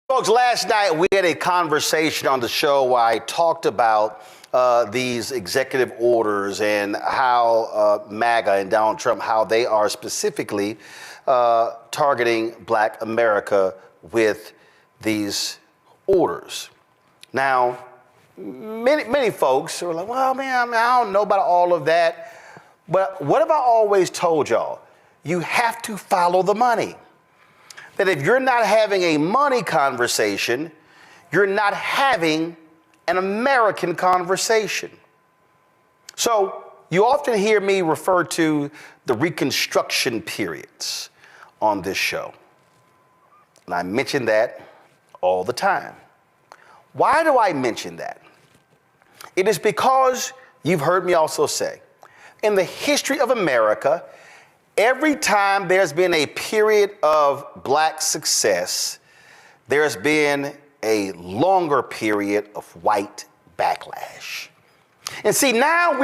Folks, last night we had a conversation on the show where I talked about these executive orders and how MAGA and Donald Trump, how they are specifically targeting Black America with these orders. Now, many folks are like, well, man, I don't know about all of that. But what have I always told y'all? You have to follow the money. That if you're not having a money conversation, you're not having an American conversation. So you often hear me refer to the Reconstruction periods on this show. And I mention that all the time. Why do I mention that? It is because you've heard me also say, in the history of America, every time there's been a period of Black success, there's been a longer period of white backlash. And see, now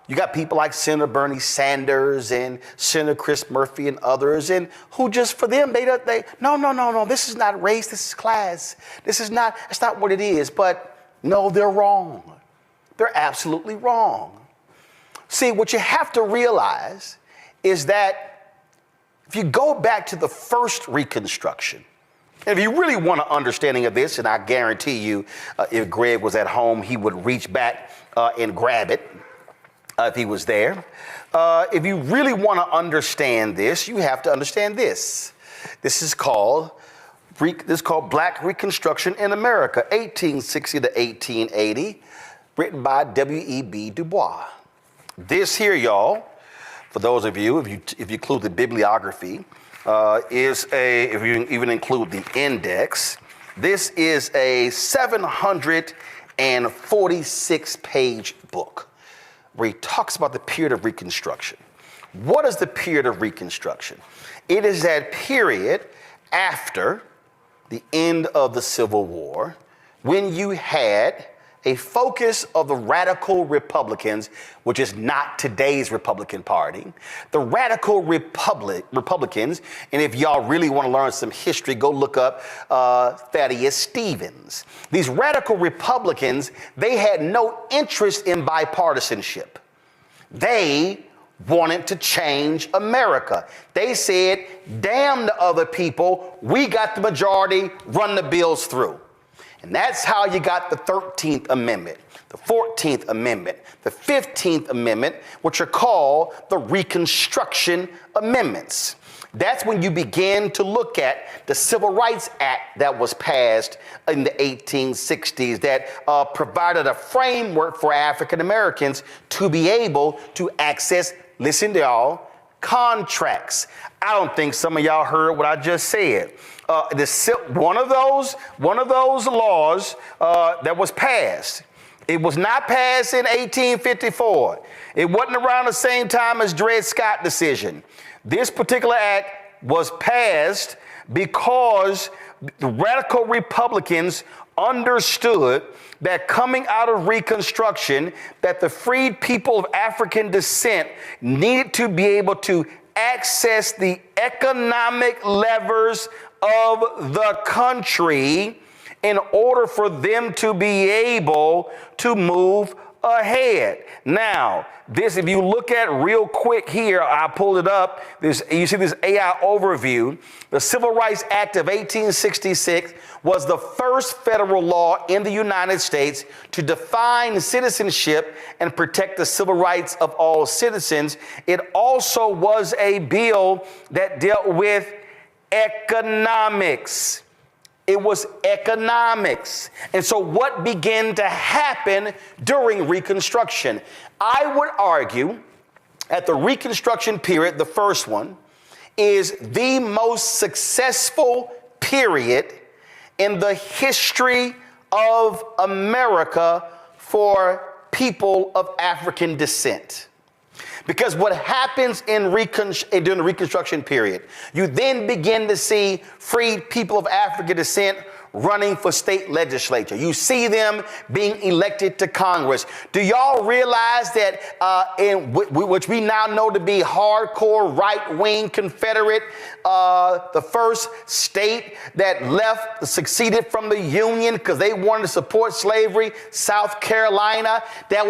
you got people like Senator Bernie Sanders and Senator Chris Murphy and others, and who just for them, no, this is not race, this is class. That's not what it is. But no, they're wrong. They're absolutely wrong. See, what you have to realize is that if you go back to the first Reconstruction, and if you really want an understanding of this, and I guarantee you, if Greg was at home, he would reach back and grab it if he was there. If you really want to understand this, you have to understand this. This is called Black Reconstruction in America, 1860 to 1880, written by W.E.B. Du Bois. This here, y'all, for those of you, if you include the bibliography, if you even include the index, this is a 746-page book where he talks about the period of Reconstruction. What is the period of Reconstruction? It is that period after the end of the Civil War when you had a focus of the radical Republicans, which is not today's Republican Party, the radical Republicans, and if y'all really want to learn some history, go look up Thaddeus Stevens. These radical Republicans, they had no interest in bipartisanship. They wanted to change America. They said, damn the other people, we got the majority, run the bills through. And that's how you got the 13th Amendment, the 14th Amendment, the 15th Amendment, which are called the Reconstruction Amendments. That's when you begin to look at the Civil Rights Act that was passed in the 1860s that provided a framework for African Americans to be able to access, listen to y'all, contracts. I don't think some of y'all heard what I just said. One of those laws that was passed. It was not passed in 1854. It wasn't around the same time as Dred Scott decision. This particular act was passed because the radical Republicans understood that coming out of Reconstruction, that the freed people of African descent needed to be able to access the economic levers of the country in order for them to be able to move ahead. Now, this, if you look at real quick here, I pulled it up. You see this AI overview. The Civil Rights Act of 1866 was the first federal law in the United States to define citizenship and protect the civil rights of all citizens. It also was a bill that dealt with economics. It was economics. And so what began to happen during Reconstruction? I would argue at the Reconstruction period, the first one, is the most successful period in the history of America for people of African descent. Because what happens during the Reconstruction period, you then begin to see freed people of African descent running for state legislature. You see them being elected to Congress. Do y'all realize that which we now know to be hardcore right-wing Confederate, the first state that seceded from the Union because they wanted to support slavery, South Carolina, that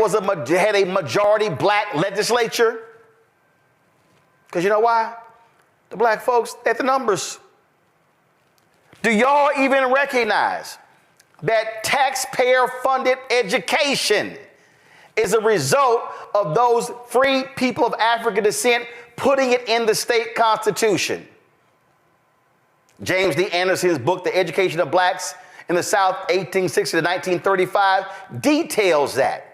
had a majority black legislature? Because you know why? The black folks at the numbers. Do y'all even recognize that taxpayer-funded education is a result of those free people of African descent putting it in the state constitution? James D. Anderson's book, The Education of Blacks in the South, 1860 to 1935, details that.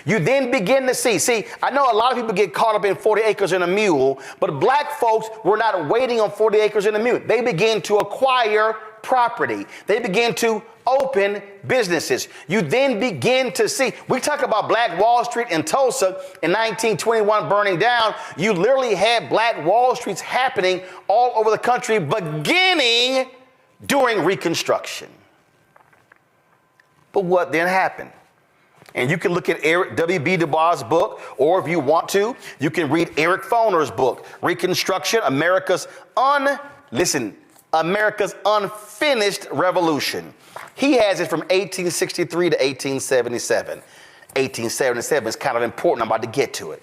You then begin to see, I know a lot of people get caught up in 40 acres and a mule, but black folks were not waiting on 40 acres and a mule. They began to acquire property. They began to open businesses. You then begin to see, we talk about Black Wall Street in Tulsa in 1921 burning down. You literally had Black Wall Streets happening all over the country beginning during Reconstruction. But what then happened? And you can look at Eric W.B. Du Bois' book, or if you want to, you can read Eric Foner's book, Reconstruction, America's Unfinished Revolution. He has it from 1863 to 1877. 1877 is kind of important. I'm about to get to it.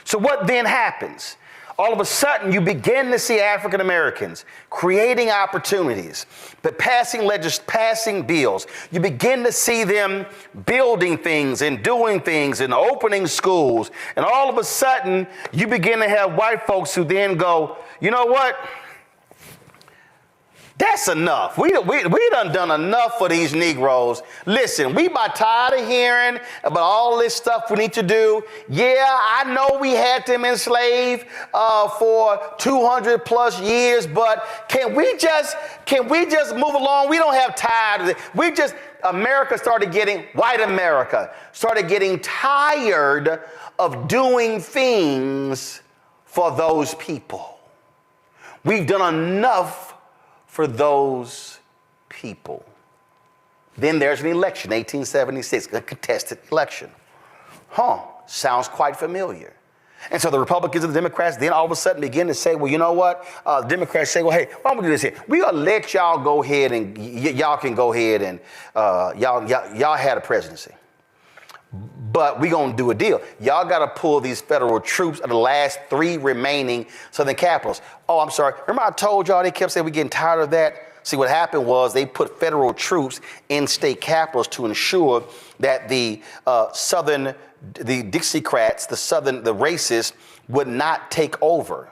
So what then happens? All of a sudden, you begin to see African Americans creating opportunities, but passing bills. You begin to see them building things and doing things and opening schools. And all of a sudden, you begin to have white folks who then go, you know what? That's enough. We done enough for these Negroes. Listen, we about tired of hearing about all this stuff we need to do. Yeah, I know we had them enslaved for 200 plus years, but can we just move along? We don't have time. White America started getting tired of doing things for those people. We've done enough for those people. Then there's an election, 1876, a contested election. Sounds quite familiar. And so the Republicans and the Democrats then all of a sudden begin to say, well, you know what? The Democrats say, well, hey, why don't we do this here? We're going to let y'all go ahead and y'all can go ahead and y'all had a presidency. But we're going to do a deal. Y'all got to pull these federal troops of the last 3 remaining southern capitals. Oh, I'm sorry. Remember I told y'all they kept saying we're getting tired of that? See, what happened was they put federal troops in state capitals to ensure that the Dixiecrats, the racists, would not take over.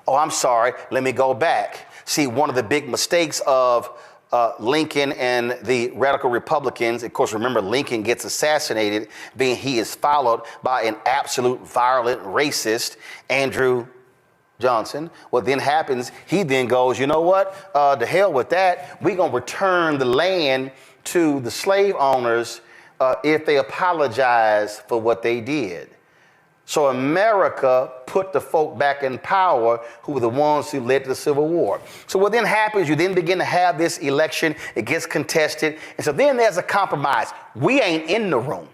Oh, I'm sorry. Let me go back. See, one of the big mistakes of Lincoln and the radical Republicans, of course, remember Lincoln gets assassinated, being he is followed by an absolute violent racist, Andrew Johnson. What then happens, he then goes, you know what, to hell with that. We're going to return the land to the slave owners if they apologize for what they did. So America put the folk back in power who were the ones who led to the Civil War. So what then happens, you then begin to have this election, it gets contested, and so then there's a compromise. We ain't in the room.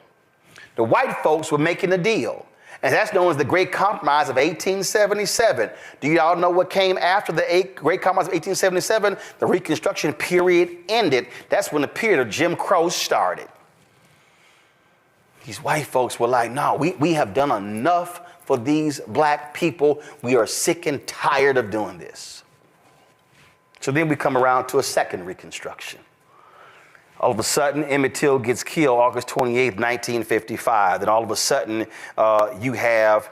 The white folks were making a deal, and that's known as the Great Compromise of 1877. Do y'all know what came after the Great Compromise of 1877? The Reconstruction period ended. That's when the period of Jim Crow started. These white folks were like, no, we have done enough for these black people. We are sick and tired of doing this. So then we come around to a second Reconstruction. All of a sudden, Emmett Till gets killed August 28th, 1955. Then all of a sudden, you have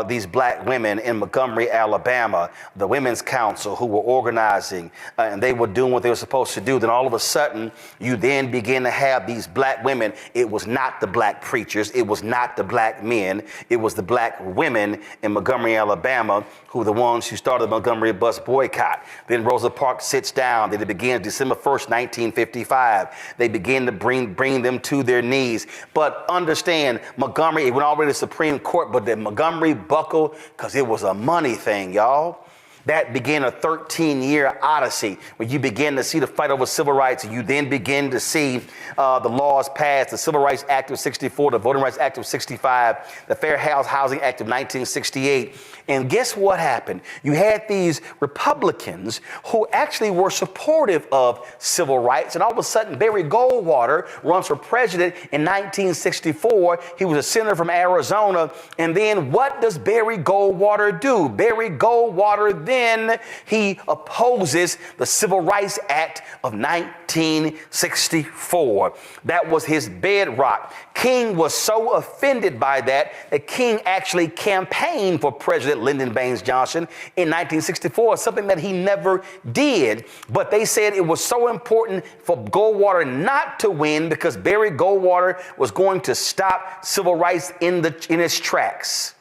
these black women in Montgomery, Alabama, the Women's Council, who were organizing, and they were doing what they were supposed to do. Then all of a sudden, you then begin to have these black women. It was not the black preachers. It was not the black men. It was the black women in Montgomery, Alabama, who were the ones who started the Montgomery bus boycott. Then Rosa Parks sits down. Then it begins December 1st, 1955. They begin to bring them to their knees. But understand, Montgomery, it went all the way to the Supreme Court, but the Montgomery buckled because it was a money thing, y'all. That began a 13-year odyssey where you begin to see the fight over civil rights, and you then begin to see the laws passed, the Civil Rights Act of 64, the Voting Rights Act of 65, the Fair Housing Act of 1968. And guess what happened? You had these Republicans who actually were supportive of civil rights, and all of a sudden Barry Goldwater runs for president in 1964. He was a senator from Arizona, and then what does Barry Goldwater do? Barry Goldwater then he opposes the Civil Rights Act of 1964. That was his bedrock. King was so offended by that King actually campaigned for President Lyndon Baines Johnson in 1964, something that he never did. But they said it was so important for Goldwater not to win because Barry Goldwater was going to stop civil rights in its tracks.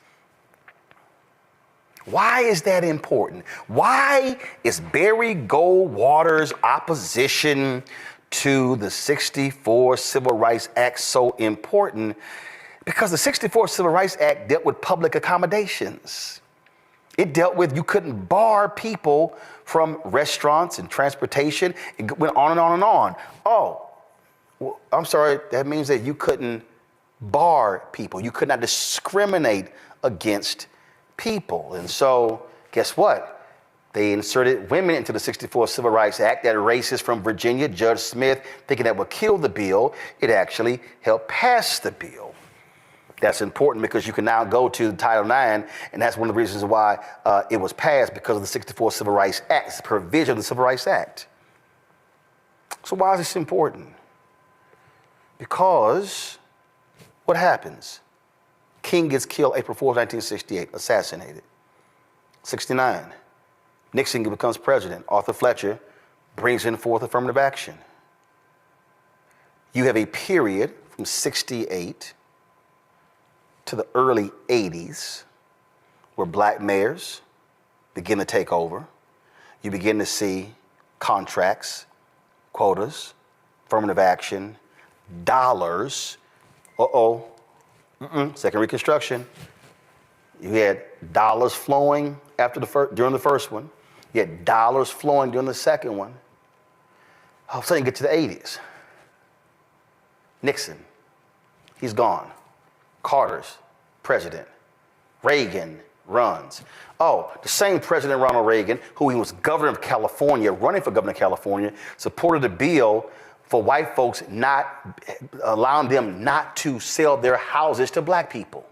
Why is that important? Why is Barry Goldwater's opposition to the 64 Civil Rights Act so important? Because the 64 Civil Rights Act dealt with public accommodations. It dealt with you couldn't bar people from restaurants and transportation. It went on and on and on. Oh, well, I'm sorry, that means that you couldn't bar people. You could not discriminate against people. And so guess what? They inserted women into the 64 Civil Rights Act. That racist from Virginia, Judge Smith, thinking that would kill the bill, it actually helped pass the bill. That's important because you can now go to Title IX, and that's one of the reasons why it was passed, because of the 64 Civil Rights Act. It's a provision of the Civil Rights Act. So why is this important? Because what happens? King gets killed April 4th, 1968, assassinated. 69, Nixon becomes president. Arthur Fletcher brings in forth affirmative action. You have a period from 68 to the early 80s where black mayors begin to take over. You begin to see contracts, quotas, affirmative action, dollars. Second Reconstruction. You had dollars flowing during the first one. You had dollars flowing during the second one. All of a sudden, you get to the 80s. Nixon, he's gone. Carter's president. Reagan runs. Oh, the same President Ronald Reagan, who he was governor of California, running for governor of California, supported a bill for white folks not allowing them not to sell their houses to black people.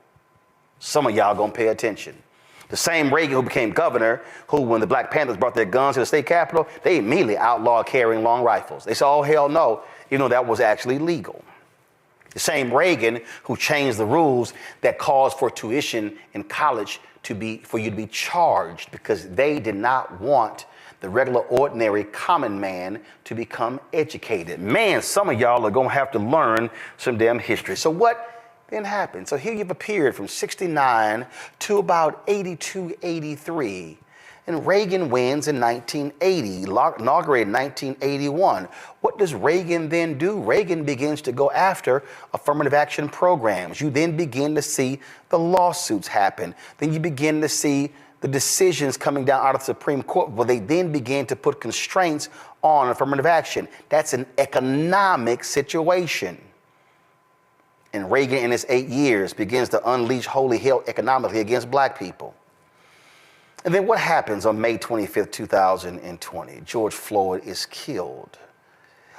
Some of y'all gonna pay attention. The same Reagan who became governor, who when the Black Panthers brought their guns to the state capitol, they immediately outlawed carrying long rifles. They said, oh, hell no, even though that was actually legal. The same Reagan who changed the rules that caused for tuition in college for you to be charged because they did not want the regular, ordinary, common man to become educated. Man, some of y'all are gonna have to learn some damn history. So what then happened? So here you've appeared from 69 to about 82, 83. And Reagan wins in 1980, inaugurated in 1981. What does Reagan then do? Reagan begins to go after affirmative action programs. You then begin to see the lawsuits happen. Then you begin to see the decisions coming down out of the Supreme Court, where they then began to put constraints on affirmative action. That's an economic situation. And Reagan, in his 8 years, begins to unleash holy hell economically against black people. And then what happens on May 25th, 2020? George Floyd is killed.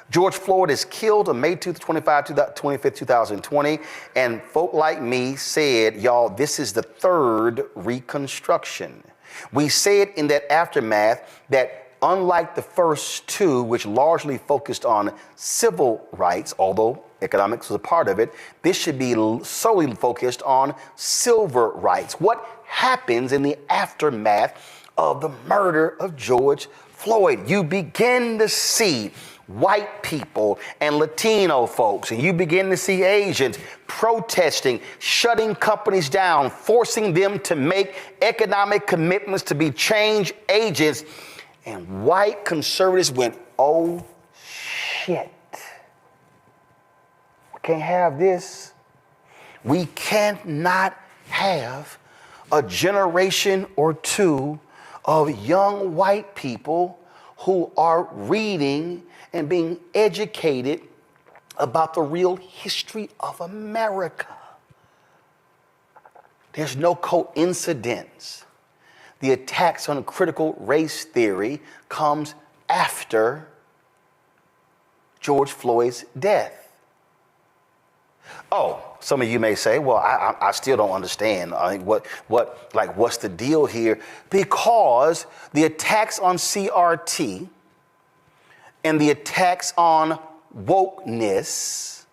George Floyd is killed on May 25th, 2020. And folk like me said, y'all, this is the third Reconstruction. We said in that aftermath that unlike the first two, which largely focused on civil rights, although economics was a part of it, this should be solely focused on civil rights. What happens in the aftermath of the murder of George Floyd? You begin to see white people and Latino folks, and you begin to see Asians protesting, shutting companies down, forcing them to make economic commitments to be change agents. And white conservatives went, oh shit. We can't have this. We cannot have a generation or two of young white people who are reading and being educated about the real history of America. There's no coincidence. The attacks on critical race theory comes after George Floyd's death. Oh, some of you may say, well, I still don't understand. What's the deal here? Because the attacks on CRT and the attacks on wokeness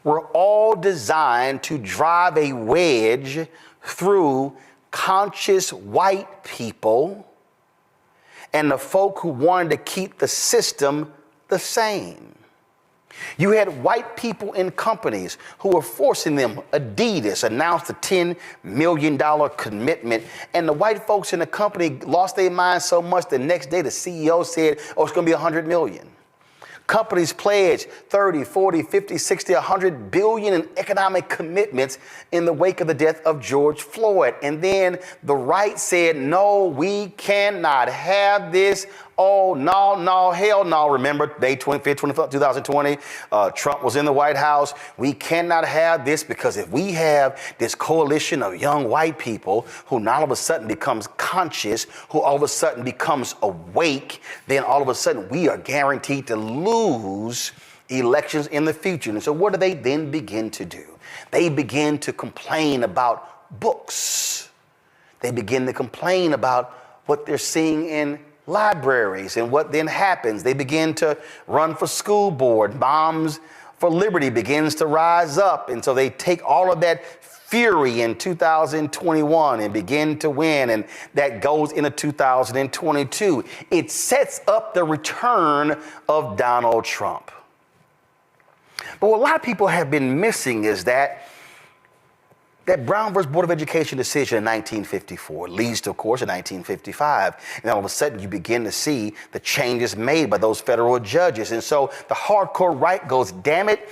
were all designed to drive a wedge through conscious white people and the folk who wanted to keep the system the same. You had white people in companies who were forcing them. Adidas announced a $10 million commitment, and the white folks in the company lost their minds so much the next day the CEO said, oh, it's going to be $100 million. Companies pledged 30, 40, 50, 60, 100 billion in economic commitments in the wake of the death of George Floyd. And then the right said, no, we cannot have this. Oh, no, hell no. Remember, May 25th, 2020, Trump was in the White House. We cannot have this, because if we have this coalition of young white people who now all of a sudden becomes conscious, who all of a sudden becomes awake, then all of a sudden we are guaranteed to lose elections in the future. And so what do they then begin to do? They begin to complain about books. They begin to complain about what they're seeing in libraries, and what then happens. They begin to run for school board. Moms for Liberty begins to rise up. And so they take all of that fury in 2021 and begin to win. And that goes into 2022. It sets up the return of Donald Trump. But what a lot of people have been missing is that Brown versus Board of Education decision in 1954 leads to, of course, in 1955. And all of a sudden, you begin to see the changes made by those federal judges. And so the hardcore right goes, damn it,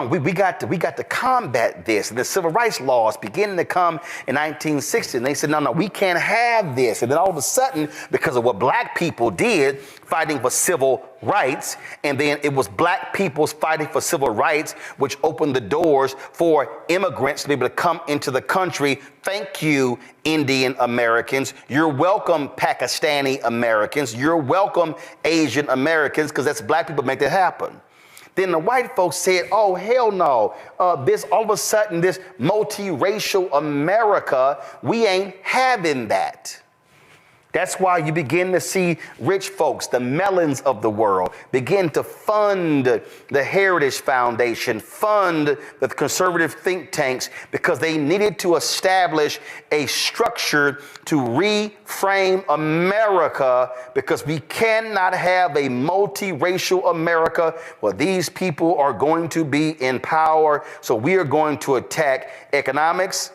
we got to combat this. And the civil rights laws beginning to come in 1960. And they said, no, we can't have this. And then all of a sudden, because of what black people did, fighting for civil rights, and then it was black people's fighting for civil rights, which opened the doors for immigrants to be able to come into the country. Thank you, Indian Americans. You're welcome, Pakistani Americans. You're welcome, Asian Americans, because that's black people make that happen. Then the white folks said, oh, hell no. This all of a sudden, this multiracial America, we ain't having that. That's why you begin to see rich folks, the Mellons of the world, begin to fund the Heritage Foundation, fund the conservative think tanks, because they needed to establish a structure to reframe America, because we cannot have a multiracial America where these people are going to be in power. So we are going to attack economics,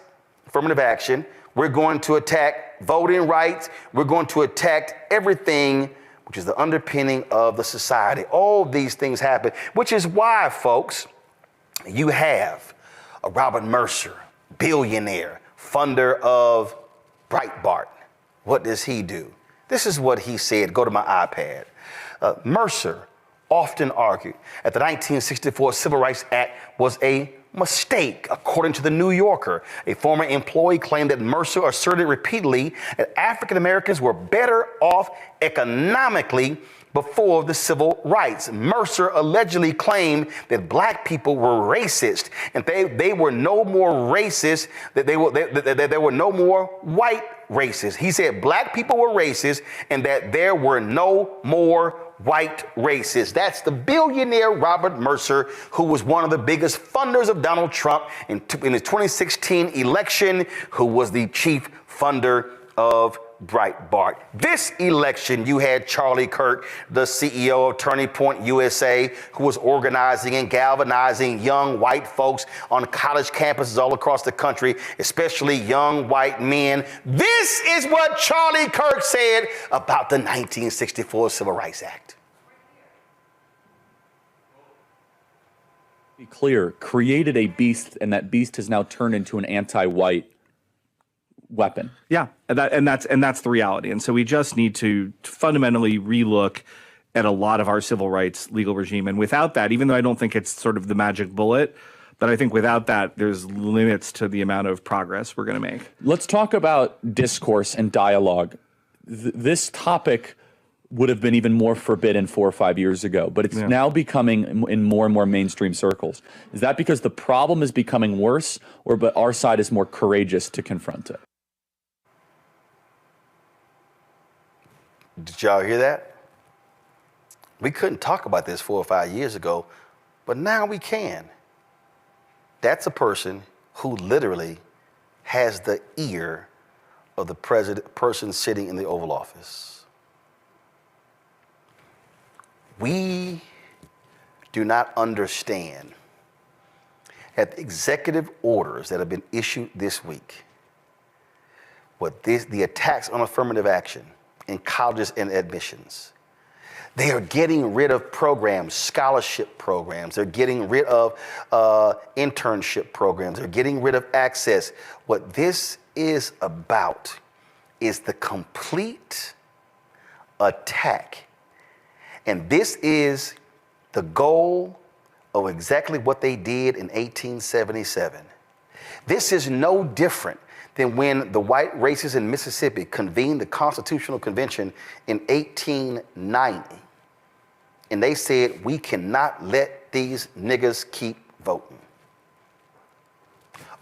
affirmative action. We're going to attack voting rights. We're going to attack everything which is the underpinning of the society. All these things happen, which is why, folks, you have a Robert Mercer, billionaire, funder of Breitbart. What does he do? This is what he said. Go to my iPad. Mercer often argued that the 1964 Civil Rights Act was a mistake. According to the New Yorker, a former employee claimed that Mercer asserted repeatedly that African Americans were better off economically before the civil rights. Mercer allegedly claimed that black people were racist, and they were no more racist, that there were no more white racists. He said black people were racist and that there were no more white racists. That's the billionaire Robert Mercer, who was one of the biggest funders of Donald Trump in the 2016 election, who was the chief funder of Breitbart. This election, you had Charlie Kirk, the CEO of Turning Point USA, who was organizing and galvanizing young white folks on college campuses all across the country, especially young white men. This is what Charlie Kirk said about the 1964 Civil Rights Act. Be clear, created a beast, and that beast has now turned into an anti-white. weapon. Yeah, and that's the reality. And so we just need to fundamentally relook at a lot of our civil rights legal regime. And without that, even though I don't think it's sort of the magic bullet, but I think without that, there's limits to the amount of progress we're going to make. Let's talk about discourse and dialogue. This topic would have been even more forbidden 4 or 5 years ago, but it's now becoming in more and more mainstream circles. Is that because the problem is becoming worse, or but our side is more courageous to confront it? Did y'all hear that? We couldn't talk about this 4 or 5 years ago, but now we can. That's a person who literally has the ear of the person sitting in the Oval Office. We do not understand that the executive orders that have been issued this week, the attacks on affirmative action in colleges and admissions, they are getting rid of programs, scholarship programs. They're getting rid of internship programs. They're getting rid of access. What this is about is the complete attack. And this is the goal of exactly what they did in 1877. This is no different than when the white racists in Mississippi convened the Constitutional Convention in 1890. And they said, we cannot let these niggas keep voting.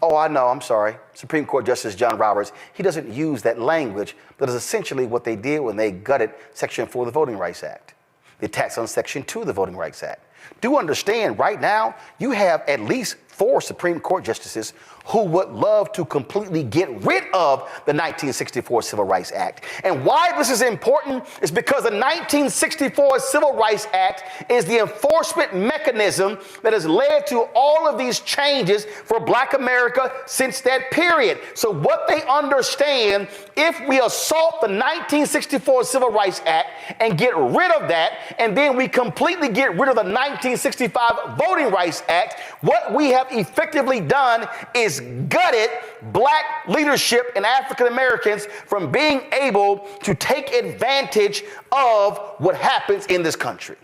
Oh, I know, I'm sorry. Supreme Court Justice John Roberts, he doesn't use that language, but it's essentially what they did when they gutted Section 4 of the Voting Rights Act. The attacks on Section 2 of the Voting Rights Act. Do understand, right now, you have at least 4 Supreme Court justices who would love to completely get rid of the 1964 Civil Rights Act. And why this is important is because the 1964 Civil Rights Act is the enforcement mechanism that has led to all of these changes for Black America since that period. So what they understand, if we assault the 1964 Civil Rights Act and get rid of that, and then we completely get rid of the 1965 Voting Rights Act, what we have effectively done is gutted Black leadership and African Americans from being able to take advantage of what happens in this country.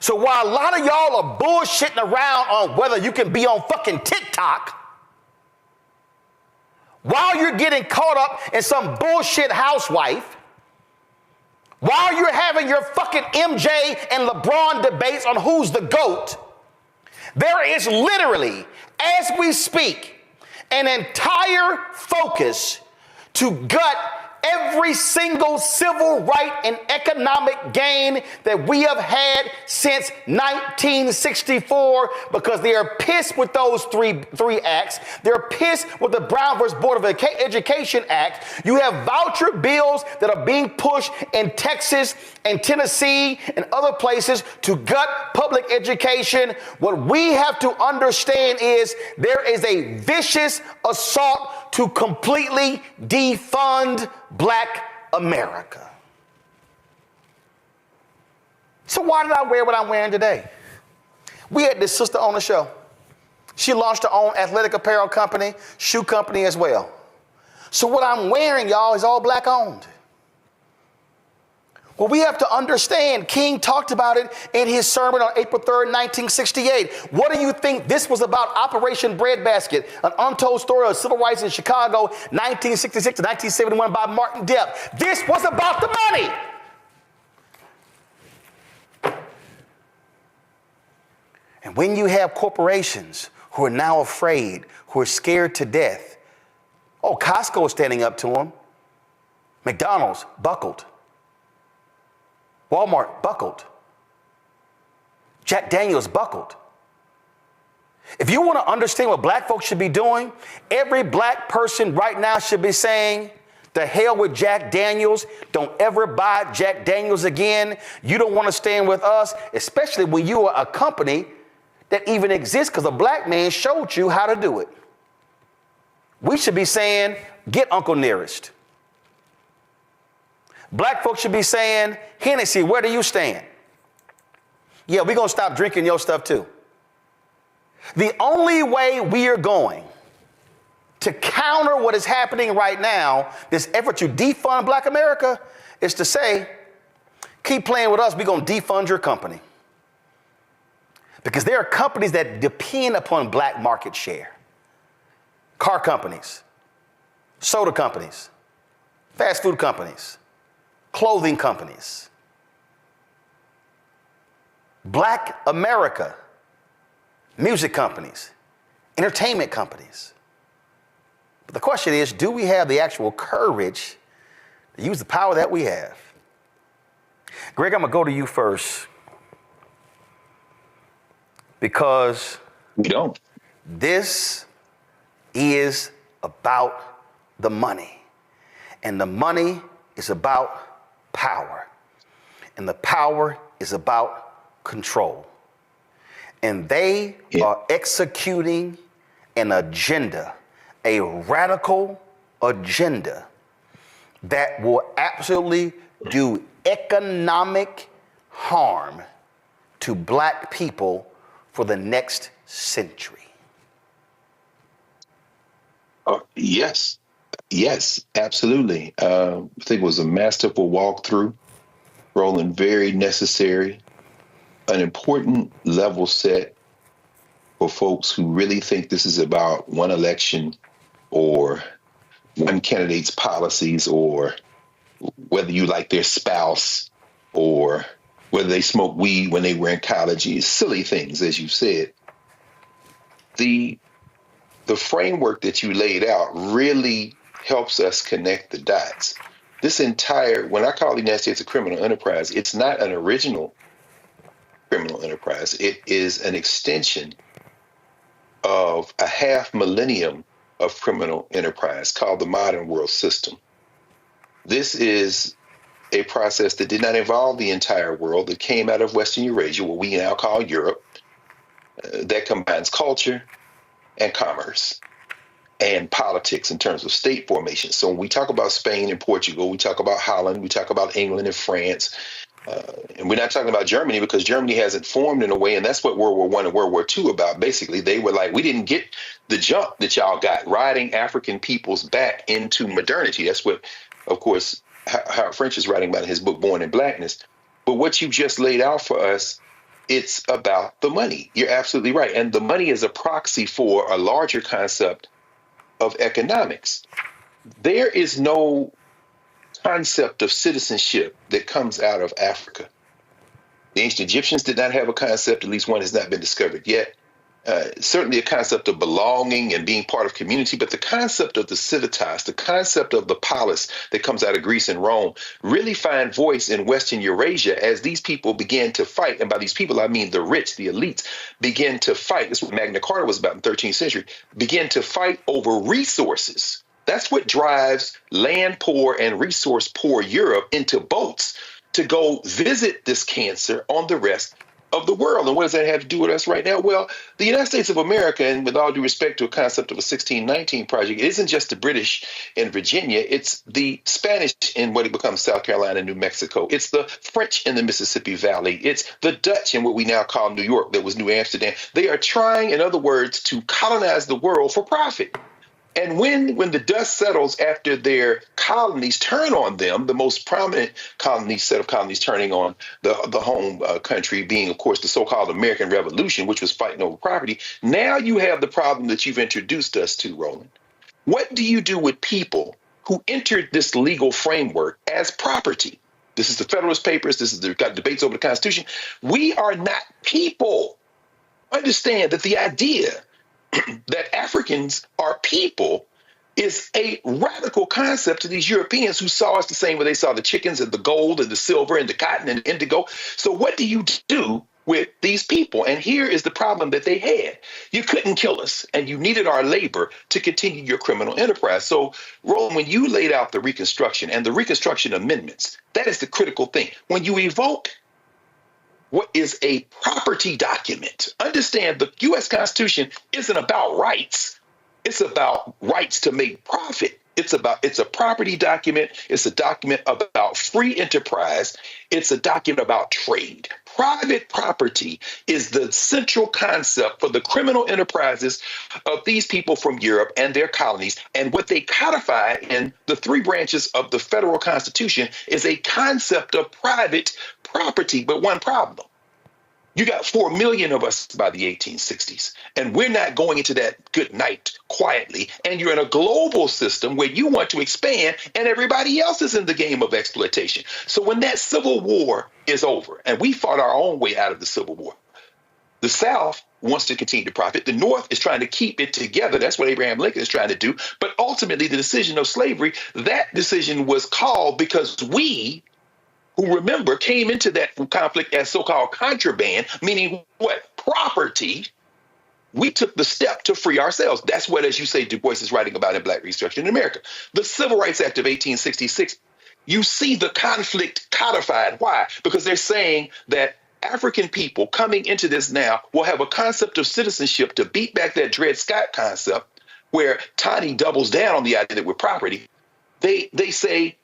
So while a lot of y'all are bullshitting around on whether you can be on fucking TikTok, while you're getting caught up in some bullshit housewife, while you're having your fucking MJ and LeBron debates on who's the GOAT, there is literally, as we speak, an entire focus to gut every single civil right and economic gain that we have had since 1964, because they are pissed with those three acts. They're pissed with the Brown versus Board of Education Act. You have voucher bills that are being pushed in Texas and Tennessee and other places to gut public education. What we have to understand is there is a vicious assault to completely defund Black America. So why did I wear what I'm wearing today? We had this sister on the show. She launched her own athletic apparel company, shoe company as well. So what I'm wearing, y'all, is all Black owned. Well, we have to understand, King talked about it in his sermon on April 3rd, 1968. What do you think this was about? Operation Breadbasket, an untold story of civil rights in Chicago, 1966 to 1971 by Martin Depp. This was about the money. And when you have corporations who are now afraid, who are scared to death, oh, Costco is standing up to them. McDonald's buckled. Walmart buckled. Jack Daniels buckled. If you want to understand what Black folks should be doing, every Black person right now should be saying, the hell with Jack Daniels. Don't ever buy Jack Daniels again. You don't want to stand with us, especially when you are a company that even exists because a Black man showed you how to do it. We should be saying, get Uncle Nearest. Black folks should be saying, Hennessy, where do you stand? Yeah, we're going to stop drinking your stuff too. The only way we are going to counter what is happening right now, this effort to defund Black America, is to say, keep playing with us, we're going to defund your company. Because there are companies that depend upon black market share. Car companies, soda companies, fast food companies, clothing companies. Black America, music companies, entertainment companies. But the question is, do we have the actual courage to use the power that we have? Greg, I'm going to go to you first because we don't. This is about the money, and the money is about power, and the power is about control. And they are executing an agenda, a radical agenda that will absolutely do economic harm to black people for the next century. Yes, absolutely. I think it was a masterful walkthrough, Roland, very necessary, an important level set for folks who really think this is about one election or one candidate's policies, or whether you like their spouse, or whether they smoked weed when they were in college. Silly things, as you said. The framework that you laid out really helps us connect the dots. This entire, when I call the United States a criminal enterprise, it's not an original criminal enterprise. It is an extension of a half millennium of criminal enterprise called the modern world system. This is a process that did not involve the entire world, that came out of Western Eurasia, what we now call Europe, that combines culture and commerce and politics in terms of state formation. So when we talk about Spain and Portugal, we talk about Holland, we talk about England and France, and we're not talking about Germany, because Germany hasn't formed in a way, and that's what World War I and World War II about. Basically, they were like, we didn't get the jump that y'all got, riding African peoples back into modernity. That's what, of course, Howard French is writing about in his book, Born in Blackness. But what you just laid out for us, it's about the money. You're absolutely right. And the money is a proxy for a larger concept of economics. There is no concept of citizenship that comes out of Africa. The ancient Egyptians did not have a concept, at least one has not been discovered yet. Certainly a concept of belonging and being part of community, but the concept of the civitas, the concept of the polis that comes out of Greece and Rome, really find voice in Western Eurasia as these people began to fight. And by these people, I mean the rich, the elites, began to fight. That's what Magna Carta was about in the 13th century, began to fight over resources. That's what drives land poor and resource poor Europe into boats to go visit this cancer on the rest of the world. And what does that have to do with us right now? Well, the United States of America, and with all due respect to a concept of a 1619 project, it isn't just the British in Virginia, it's the Spanish in what it becomes South Carolina and New Mexico. It's the French in the Mississippi Valley. It's the Dutch in what we now call New York, that was New Amsterdam. They are trying, in other words, to colonize the world for profit. And when the dust settles after their colonies turn on them, the most prominent set of colonies turning on the home country being, of course, the so-called American Revolution, which was fighting over property, now you have the problem that you've introduced us to, Roland. What do you do with people who entered this legal framework as property? This is the Federalist Papers. They've got debates over the Constitution. We are not people. Understand that the idea that Africans are people is a radical concept to these Europeans who saw us the same way they saw the chickens and the gold and the silver and the cotton and the indigo. So what do you do with these people? And here is the problem that they had. You couldn't kill us, and you needed our labor to continue your criminal enterprise. So, Roland, when you laid out the Reconstruction and the Reconstruction amendments, that is the critical thing. When you evoke what is a property document, understand the U.S. Constitution isn't about rights. It's about rights to make profit. It's a property document. It's a document about free enterprise. It's a document about trade. private property is the central concept for the criminal enterprises of these people from Europe and their colonies. And what they codify in the three branches of the federal constitution is a concept of private property. But one problem. You got 4 million of us by the 1860s, and we're not going into that good night quietly. And you're in a global system where you want to expand, and everybody else is in the game of exploitation. So when that Civil War is over, and we fought our own way out of the Civil War, the South wants to continue to profit. The North is trying to keep it together. That's what Abraham Lincoln is trying to do. But ultimately, the decision of slavery, that decision was called because we, who remember, came into that conflict as so-called contraband, meaning what? Property. We took the step to free ourselves. That's what, as you say, Du Bois is writing about in Black Reconstruction in America. The Civil Rights Act of 1866, you see the conflict codified. Why? Because they're saying that African people coming into this now will have a concept of citizenship to beat back that Dred Scott concept, where Tani doubles down on the idea that we're property. They say,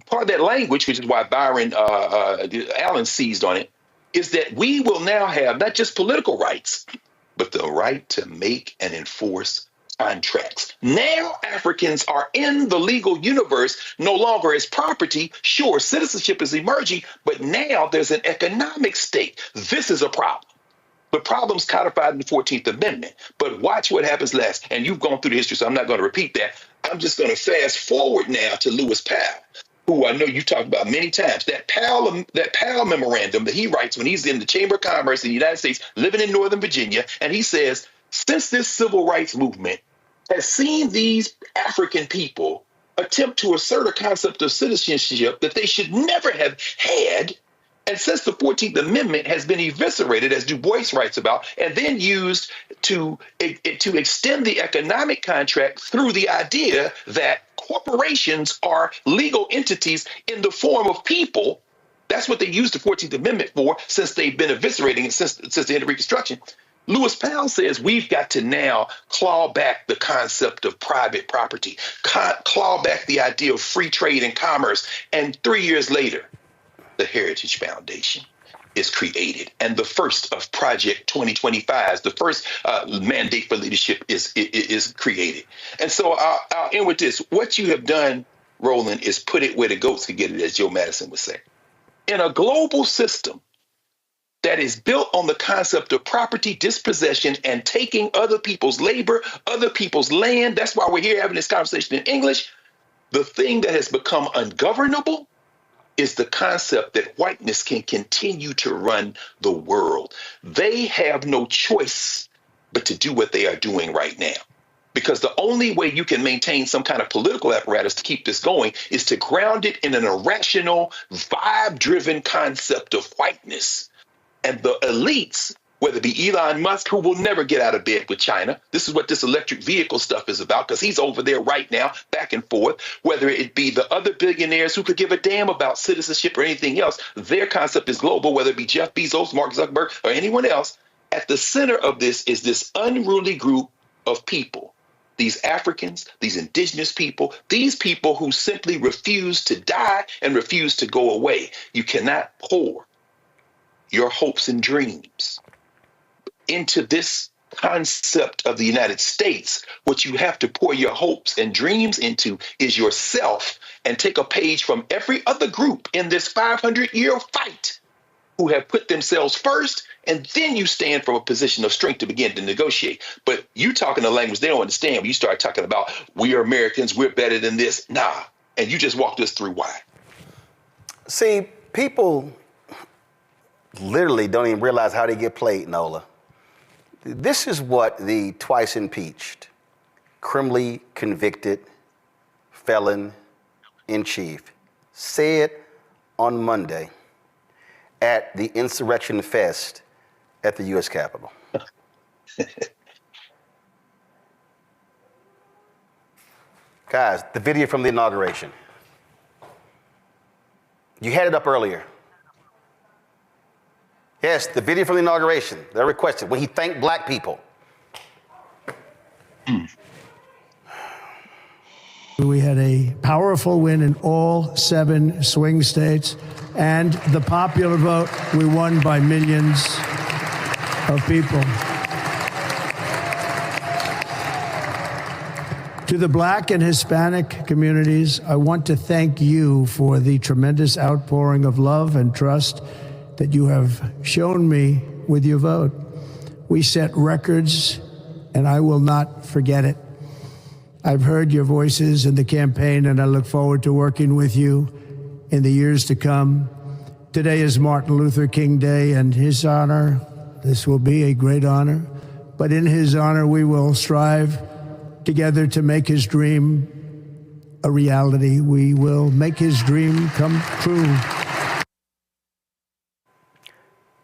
part of that language, which is why Byron Allen seized on it, is that we will now have not just political rights, but the right to make and enforce contracts. Now Africans are in the legal universe no longer as property. Sure, citizenship is emerging, but now there's an economic stake. This is a problem. The problem's codified in the 14th Amendment. But watch what happens last. And you've gone through the history, so I'm not going to repeat that. I'm just going to fast forward now to Lewis Powell, who I know you talked about many times. That Powell memorandum that he writes when he's in the Chamber of Commerce in the United States, living in Northern Virginia, and he says, since this civil rights movement has seen these African people attempt to assert a concept of citizenship that they should never have had, and since the 14th Amendment has been eviscerated, as Du Bois writes about, and then used to extend the economic contract through the idea that corporations are legal entities in the form of people. That's what they used the 14th Amendment for, since they've been eviscerating it since the end of Reconstruction. Lewis Powell says we've got to now claw back the concept of private property, claw back the idea of free trade and commerce. And 3 years later, the Heritage Foundation is created. And the first of Project 2025, the first mandate for leadership is created. And so I'll end with this. What you have done, Roland, is put it where the goats could get it, as Joe Madison would say. In a global system that is built on the concept of property dispossession and taking other people's labor, other people's land, that's why we're here having this conversation in English. The thing that has become ungovernable is the concept that whiteness can continue to run the world. They have no choice but to do what they are doing right now. Because the only way you can maintain some kind of political apparatus to keep this going is to ground it in an irrational, vibe-driven concept of whiteness. And the elites, whether it be Elon Musk, who will never get out of bed with China. This is what this electric vehicle stuff is about, because he's over there right now, back and forth. Whether it be the other billionaires who could give a damn about citizenship or anything else, their concept is global, whether it be Jeff Bezos, Mark Zuckerberg, or anyone else. At the center of this is this unruly group of people, these Africans, these indigenous people, these people who simply refuse to die and refuse to go away. You cannot pour your hopes and dreams into this concept of the United States. What you have to pour your hopes and dreams into is yourself, and take a page from every other group in this 500-year fight who have put themselves first, and then you stand from a position of strength to begin to negotiate. But you talking a language they don't understand when you start talking about we are Americans, we're better than this. Nah. And you just walked us through why. See, people literally don't even realize how they get played, Nola. This is what the twice impeached, criminally convicted felon in chief said on Monday at the Insurrection Fest at the U.S. Capitol. Guys, the video from the inauguration. You had it up earlier. Yes, the video from the inauguration. They're requested when he thanked black people. We had a powerful win in all 7 swing states, And the popular vote, we won by millions of people. To the Black and Hispanic communities, I want to thank you for the tremendous outpouring of love and trust that you have shown me with your vote. We set records, and I will not forget it. I've heard your voices in the campaign, and I look forward to working with you in the years to come. Today is Martin Luther King Day, and his honor, this will be a great honor, but in his honor, we will strive together to make his dream a reality. We will make his dream come true.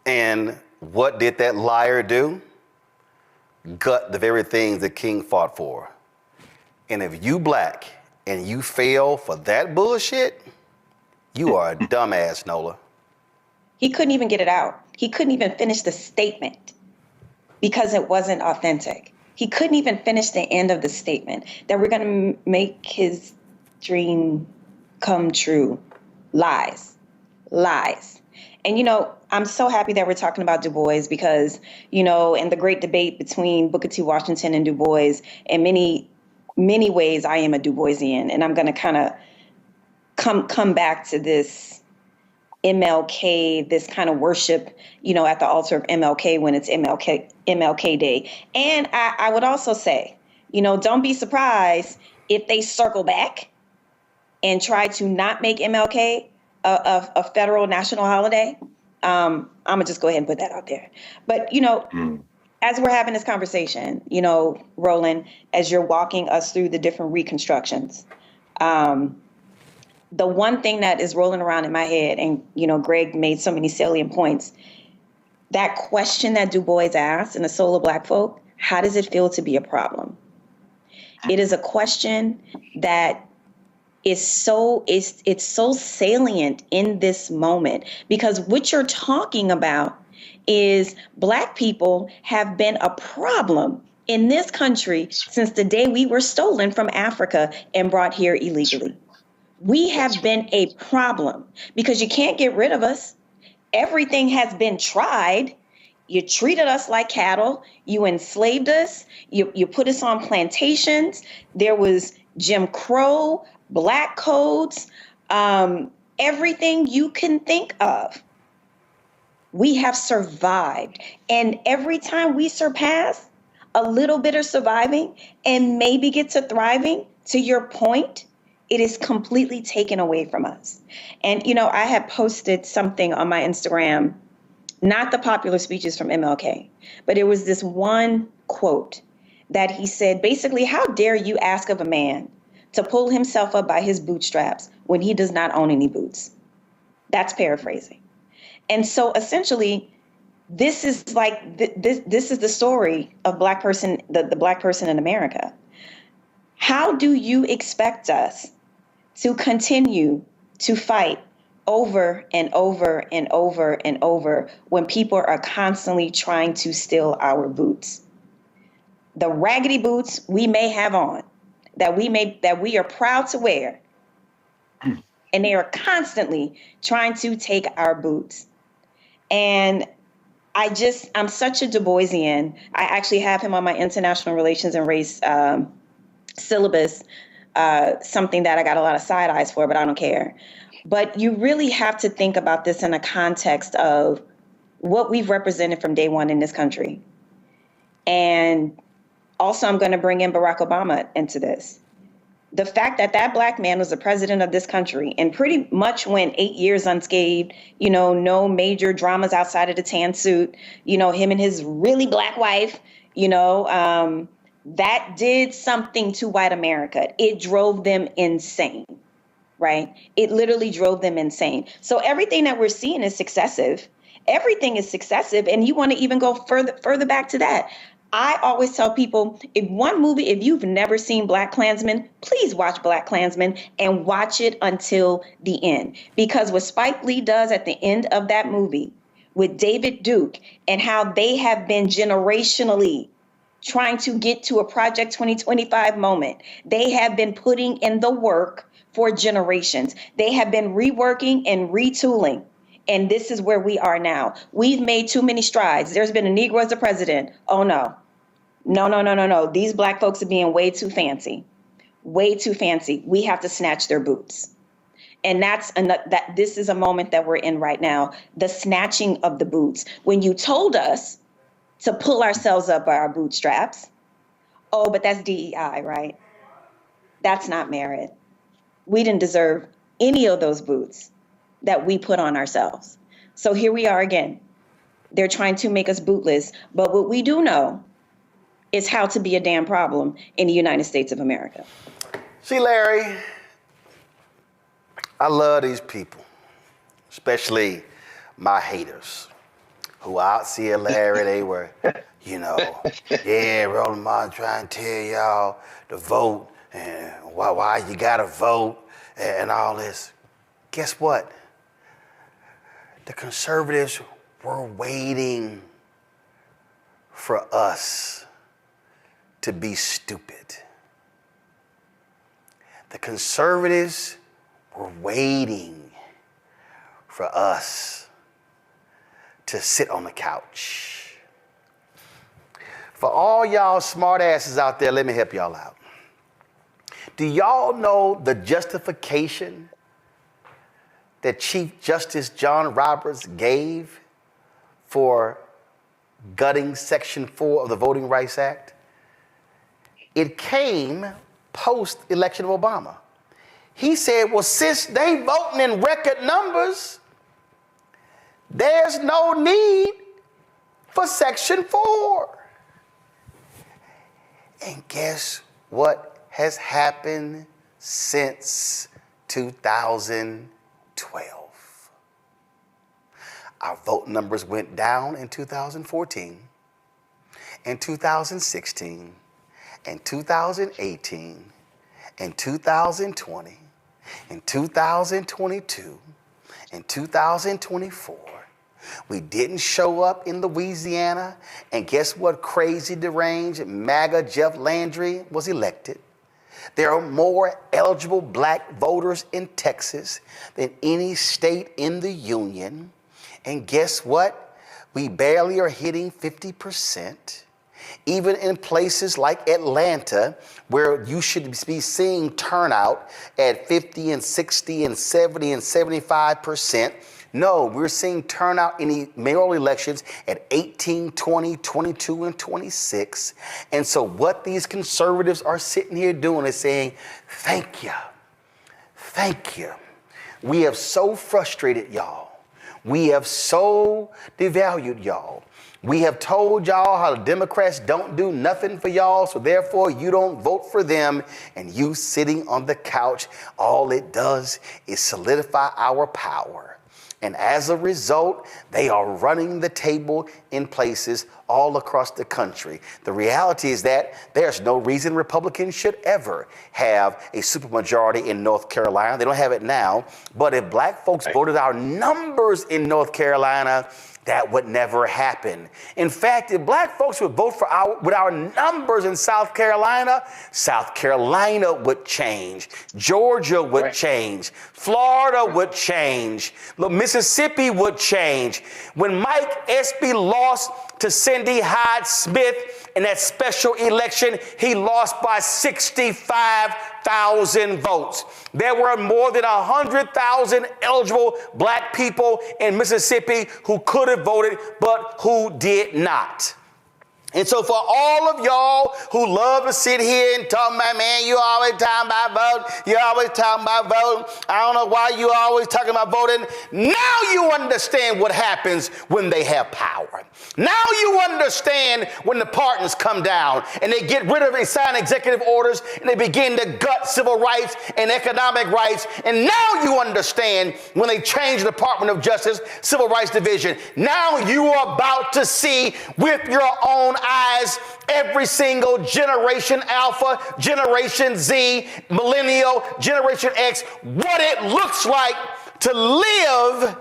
And what did that liar do? Gut the very things that King fought for. And if you Black and you fail for that bullshit, you are a dumbass, Nola. He couldn't even get it out. He couldn't even finish the statement because it wasn't authentic. He couldn't even finish the end of the statement that we're going to make his dream come true. Lies. Lies. And, I'm so happy that we're talking about Du Bois because, in the great debate between Booker T. Washington and Du Bois, in many ways, I am a Du Boisian. And I'm going to kind of come back to this MLK, this kind of worship, at the altar of MLK when it's MLK Day. And I would also say, don't be surprised if they circle back and try to not make MLK a federal national holiday. I'm gonna just go ahead and put that out there. But, as we're having this conversation, Roland, as you're walking us through the different reconstructions, the one thing that is rolling around in my head, and, Greg made so many salient points, that question that Du Bois asked in The Soul of Black Folk, how does it feel to be a problem? It is a question that is it's so salient in this moment, because what you're talking about is Black people have been a problem in this country since the day we were stolen from Africa and brought here illegally. We have been a problem because you can't get rid of us. Everything has been tried. You treated us like cattle. You enslaved us. You put us on plantations. There was Jim Crow, Black codes, everything you can think of. We have survived. And every time we surpass a little bit of surviving and maybe get to thriving, to your point, it is completely taken away from us. And, I had posted something on my Instagram, not the popular speeches from MLK, but it was this one quote that he said, basically, how dare you ask of a man to pull himself up by his bootstraps when he does not own any boots? That's paraphrasing. And so essentially, this is this is the story of Black person, the Black person in America. How do you expect us to continue to fight over and over and over and over when people are constantly trying to steal our boots? The raggedy boots we may have on, that we are proud to wear, and they are constantly trying to take our boots. And I'm such a Du Boisian. I actually have him on my international relations and race syllabus, something that I got a lot of side eyes for, but I don't care. But you really have to think about this in a context of what we've represented from day one in this country. And also, I'm going to bring in Barack Obama into this. The fact that that Black man was the president of this country and pretty much went 8 years unscathed, no major dramas outside of the tan suit, him and his really Black wife, that did something to white America. It drove them insane, right? It literally drove them insane. So everything that we're seeing is successive. Everything is successive. And you want to even go further back to that. I always tell people, if you've never seen BlacKkKlansman, please watch BlacKkKlansman and watch it until the end. Because what Spike Lee does at the end of that movie with David Duke and how they have been generationally trying to get to a Project 2025 moment. They have been putting in the work for generations. They have been reworking and retooling. And this is where we are now. We've made too many strides. There's been a Negro as a president. Oh, no. No. These Black folks are being way too fancy. Way too fancy. We have to snatch their boots. And this is a moment that we're in right now, the snatching of the boots. When you told us to pull ourselves up by our bootstraps, oh, but that's DEI, right? That's not merit. We didn't deserve any of those boots that we put on ourselves. So here we are again. They're trying to make us bootless. But what we do know is how to be a damn problem in the United States of America. See, Larry, I love these people, especially my haters, who out here, Larry, they were, Roland Martin trying to tell y'all to vote and why you gotta vote and all this. Guess what? The conservatives were waiting for us to be stupid. The conservatives were waiting for us to sit on the couch. For all y'all smart asses out there, let me help y'all out. Do y'all know the justification that Chief Justice John Roberts gave for gutting Section 4 of the Voting Rights Act? It came post-election of Obama. He said, well, since they voting in record numbers, there's no need for Section 4. And guess what has happened since 2012? Our vote numbers went down in 2014, in 2016, in 2018, in 2020, in 2022, in 2024. We didn't show up in Louisiana, and guess what crazy deranged MAGA Jeff Landry was elected. There are more eligible Black voters in Texas than any state in the union. And guess what? We barely are hitting 50%. Even in places like Atlanta, where you should be seeing turnout at 50 and 60 and 70 and 75%. No, we're seeing turnout in the mayoral elections at 18, 20, 22, and 26. And so what these conservatives are sitting here doing is saying, thank you. Thank you. We have so frustrated y'all. We have so devalued y'all. We have told y'all how the Democrats don't do nothing for y'all, so therefore you don't vote for them, and you sitting on the couch, all it does is solidify our power. And as a result, they are running the table in places all across the country. The reality is that there's no reason Republicans should ever have a supermajority in North Carolina. They don't have it now. But if Black folks voted our numbers in North Carolina, that would never happen. In fact, if Black folks would vote with our numbers in South Carolina would change. Georgia would change. Florida would change. Mississippi would change. When Mike Espy lost to Cindy Hyde Smith in that special election, he lost by 65,000 votes. There were more than 100,000 eligible Black people in Mississippi who could have voted, but who did not. And so for all of y'all who love to sit here and talk about, man, you always talking about voting. You always talking about voting. I don't know why you always talking about voting. Now you understand what happens when they have power. Now you understand when the partners come down and they get rid of and sign executive orders and they begin to gut civil rights and economic rights. And now you understand when they change the Department of Justice Civil Rights Division. Now you are about to see with your own eyes every single Generation Alpha, Generation Z, Millennial, Generation X, what it looks like to live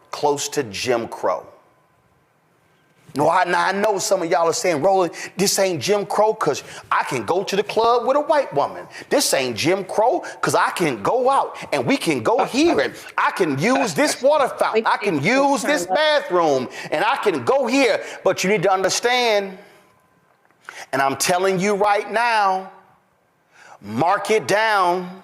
close to Jim Crow. No, I know some of y'all are saying, Roland, this ain't Jim Crow because I can go to the club with a white woman. This ain't Jim Crow because I can go out and we can go here and I can use this water fountain. I can use this bathroom and I can go here. But you need to understand, and I'm telling you right now, mark it down,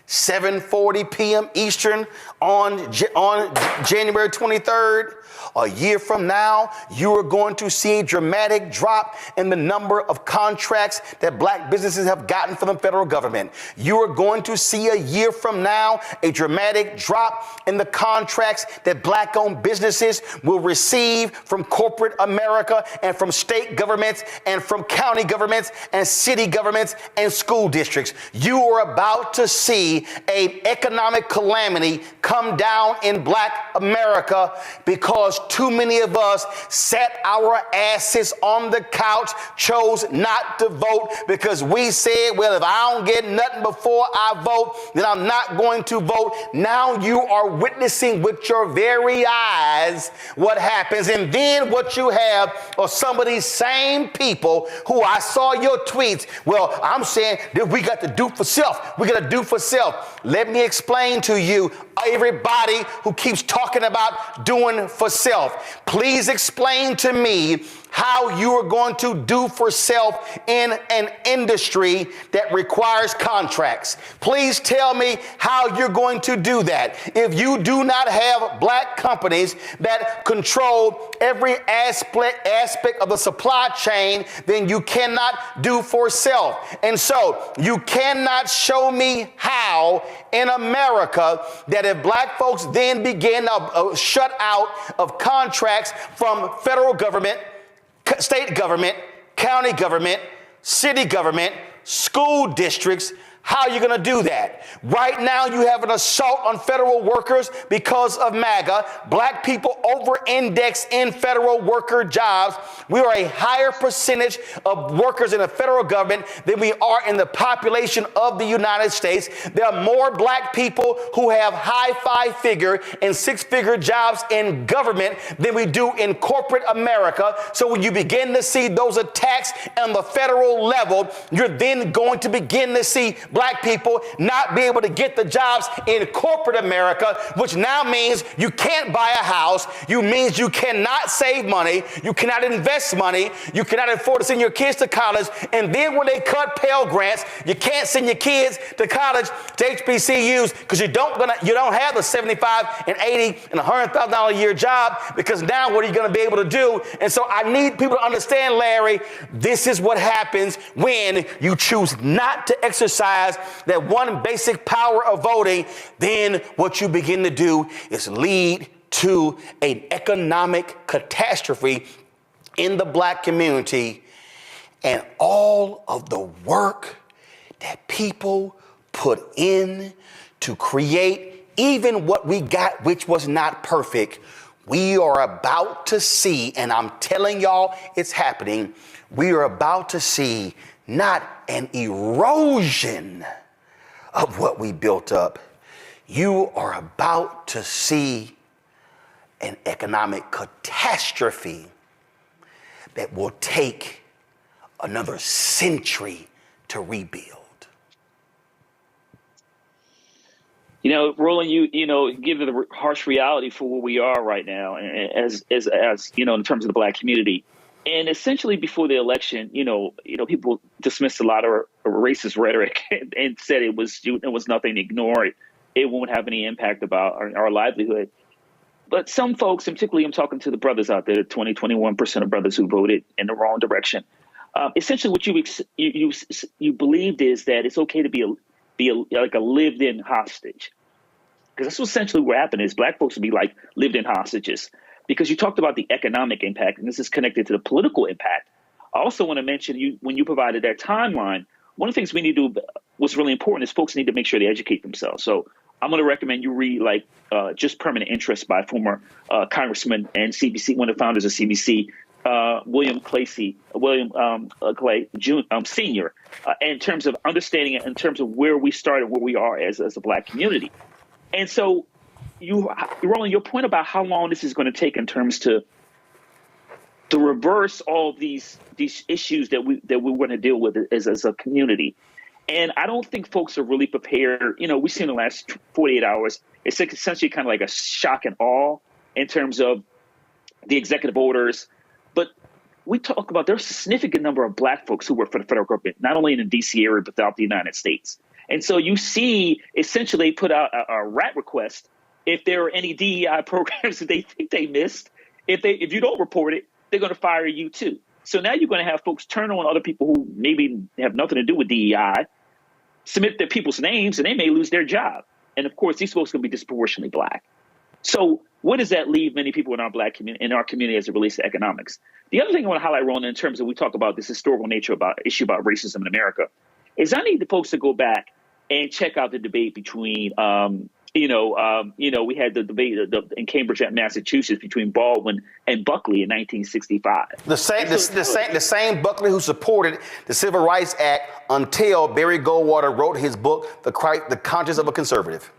7:40 p.m. Eastern on January 23rd. A year from now, you are going to see a dramatic drop in the number of contracts that black businesses have gotten from the federal government. You are going to see a year from now a dramatic drop in the contracts that black-owned businesses will receive from corporate America and from state governments and from county governments and city governments and school districts. You are about to see an economic calamity come down in black America because too many of us sat our asses on the couch, chose not to vote because we said, well, if I don't get nothing before I vote, then I'm not going to vote. Now you are witnessing with your very eyes what happens. And then what you have are some of these same people who I saw your tweets. Well, I'm saying that we got to do for self. We got to do for self. Let me explain to you, everybody who keeps talking about doing for self, please explain to me how you are going to do for self in an industry that requires contracts. Please tell me how you're going to do that. If you do not have black companies that control every aspect of the supply chain, then you cannot do for self. And so you cannot show me how in America that if black folks then begin to shut out of contracts from federal government, state government, county government, city government, school districts, how are you going to do that? Right now, you have an assault on federal workers because of MAGA. Black people over-index in federal worker jobs. We are a higher percentage of workers in the federal government than we are in the population of the United States. There are more black people who have high five-figure and six-figure jobs in government than we do in corporate America. So when you begin to see those attacks on the federal level, you're then going to begin to see black people not be able to get the jobs in corporate America, which now means you can't buy a house. You means you cannot save money. You cannot invest money. You cannot afford to send your kids to college. And then when they cut Pell Grants, you can't send your kids to college to HBCUs because you don't have the $75 and $80 and $100,000 a year job, because now what are you going to be able to do? And so I need people to understand, Larry, this is what happens when you choose not to exercise that one basic power of voting. Then what you begin to do is lead to an economic catastrophe in the black community, and all of the work that people put in to create even what we got, which was not perfect, we are about to see, and I'm telling y'all it's happening, we are about to see not an erosion of what we built up. You are about to see an economic catastrophe that will take another century to rebuild. You know, Roland, you know, give the harsh reality for where we are right now, as you know, in terms of the black community. And essentially, before the election, you know, people dismissed a lot of racist rhetoric and said it was nothing, ignore it. It won't have any impact about our livelihood. But some folks, and particularly I'm talking to the brothers out there, 21% of brothers who voted in the wrong direction. Essentially, what you believed is that it's okay to be like a lived-in hostage, because that's essentially what happened is black folks would be like lived-in hostages. Because you talked about the economic impact, and this is connected to the political impact. I also want to mention when you provided that timeline, one of the things we need to do, what's really important is folks need to make sure they educate themselves. So I'm going to recommend you read Just Permanent Interest by former Congressman and CBC, one of the founders of CBC, William Clay Sr., in terms of understanding it, in terms of where we started, where we are as a black community. And so Roland, your point about how long this is going to take in terms to to reverse all these issues that we want to deal with as a community. And I don't think folks are really prepared. You know, we've seen the last 48 hours. It's essentially kind of like a shock and awe in terms of the executive orders. But we talk about there's a significant number of black folks who work for the federal government, not only in the D.C. area, but throughout the United States. And so you see essentially put out a rat request if there are any DEI programs that they think they missed. If you don't report it, they're going to fire you too. So now you're going to have folks turn on other people who maybe have nothing to do with DEI, submit their people's names, and they may lose their job. And of course, these folks are going to be disproportionately black. So what does that leave many people in our black community, in our community, as it relates to economics? The other thing I want to highlight, Roland, in terms of we talk about this historical nature issue about racism in America, is I need the folks to go back and check out the debate between, we had the debate in Cambridge, Massachusetts, between Baldwin and Buckley in 1965. The same Buckley who supported the Civil Rights Act until Barry Goldwater wrote his book, The Conscience of a Conservative.